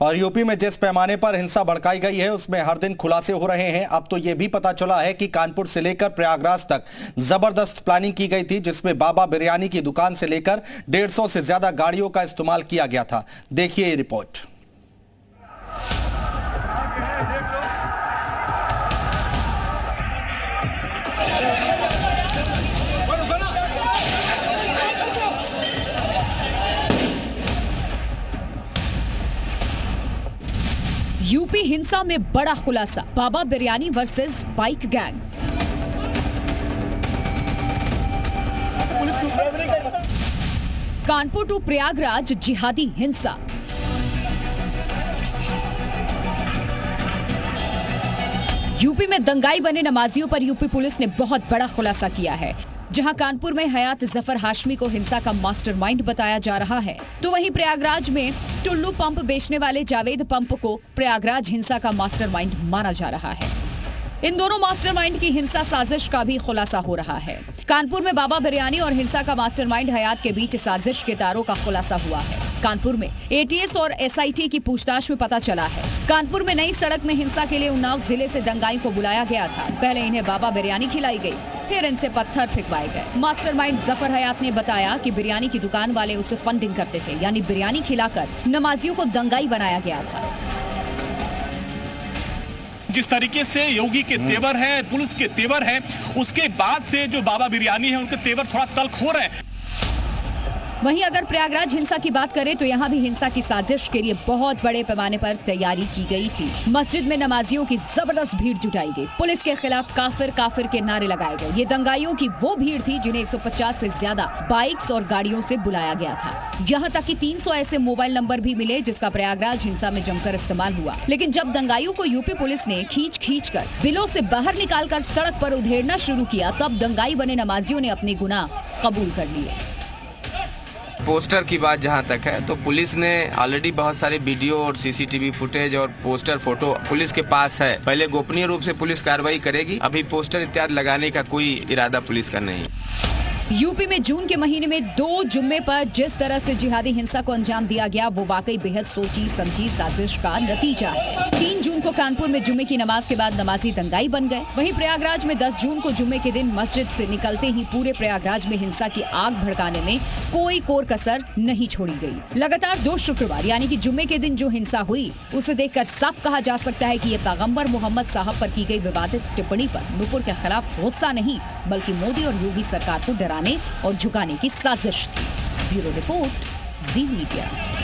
और यूपी में जिस पैमाने पर हिंसा भड़काई गई है उसमें हर दिन खुलासे हो रहे हैं। अब तो यह भी पता चला है कि कानपुर से लेकर प्रयागराज तक जबरदस्त प्लानिंग की गई थी, जिसमें बाबा बिरयानी की दुकान से लेकर 150 से ज्यादा गाड़ियों का इस्तेमाल किया गया था। देखिए ये रिपोर्ट। यूपी हिंसा में बड़ा खुलासा, Baba biryani versus bike gang. Kanpur to Prayagraj जिहादी हिंसा। यूपी में दंगाई बने नमाजियों पर यूपी पुलिस ने बहुत बड़ा खुलासा किया है। जहां कानपुर में हयात जफर हाशमी को हिंसा का मास्टरमाइंड बताया जा रहा है, तो वहीं प्रयागराज में टुल्लू पंप बेचने वाले जावेद पंप को प्रयागराज हिंसा का मास्टरमाइंड माना जा रहा है। इन दोनों मास्टरमाइंड की हिंसा साजिश का भी खुलासा हो रहा है। कानपुर में बाबा बिरयानी और हिंसा का मास्टरमाइंड हयात के बीच साजिश के तारों का खुलासा हुआ है। कानपुर में एटीएस और एसआईटी की पूछताछ में पता चला है, कानपुर में नई सड़क में हिंसा के लिए उन्नाव जिले से दंगाई को बुलाया गया था। पहले इन्हें बाबा बिरयानी खिलाई गई, फिर इनसे पत्थर फेंकवाए गए। मास्टरमाइंड जफर हयात ने बताया कि बिरयानी की दुकान वाले उसे फंडिंग करते थे, यानी बिरयानी खिलाकर नमाजियों को दंगाई बनाया गया था। जिस तरीके से योगी के तेवर है, पुलिस के तेवर है, उसके बाद से जो बाबा बिरयानी है उनके तेवर थोड़ा तल्ख हो रहे हैं। वहीं अगर प्रयागराज हिंसा की बात करें तो यहाँ भी हिंसा की साजिश के लिए बहुत बड़े पैमाने पर तैयारी की गई थी। मस्जिद में नमाजियों की जबरदस्त भीड़ जुटाई गई। पुलिस के खिलाफ काफिर काफिर के नारे लगाए गए। ये दंगाइयों की वो भीड़ थी जिन्हें 150 से ज्यादा बाइक्स और गाड़ियों से बुलाया गया था। यहाँ तक कि 300 ऐसे मोबाइल नंबर भी मिले जिसका प्रयागराज हिंसा में जमकर इस्तेमाल हुआ। लेकिन जब दंगाइयों को यूपी पुलिस ने खींच कर बिलों से बाहर निकालकर सड़क पर उधेड़ना शुरू किया, तब दंगाई बने नमाजियों ने अपने गुनाह कबूल कर लिए। पोस्टर की बात जहां तक है तो पुलिस ने ऑलरेडी बहुत सारे वीडियो और सीसीटीवी फुटेज और पोस्टर फोटो पुलिस के पास है। पहले गोपनीय रूप से पुलिस कार्रवाई करेगी, अभी पोस्टर इत्यादि लगाने का कोई इरादा पुलिस का नहीं। यूपी में जून के महीने में 2 जुम्मे पर जिस तरह से जिहादी हिंसा को अंजाम दिया गया, वो वाकई बेहद सोची समझी साजिश का नतीजा है। 3 जून को कानपुर में जुम्मे की नमाज के बाद नमाजी दंगाई बन गए। वहीं प्रयागराज में 10 जून को जुम्मे के दिन मस्जिद से निकलते ही पूरे प्रयागराज में हिंसा की आग भड़काने में कोई कोर कसर नहीं छोड़ी गई। लगातार 2 शुक्रवार यानी कि जुम्मे के दिन जो हिंसा हुई, उसे देखकर साफ कहा जा सकता है कि ये पैगंबर मोहम्मद साहब पर की गई विवादित टिप्पणी पर नूपुर के खिलाफ गुस्सा नहीं, बल्कि मोदी और योगी सरकार को डराने और झुकाने की साजिश थी। ब्यूरो रिपोर्ट, जी मीडिया।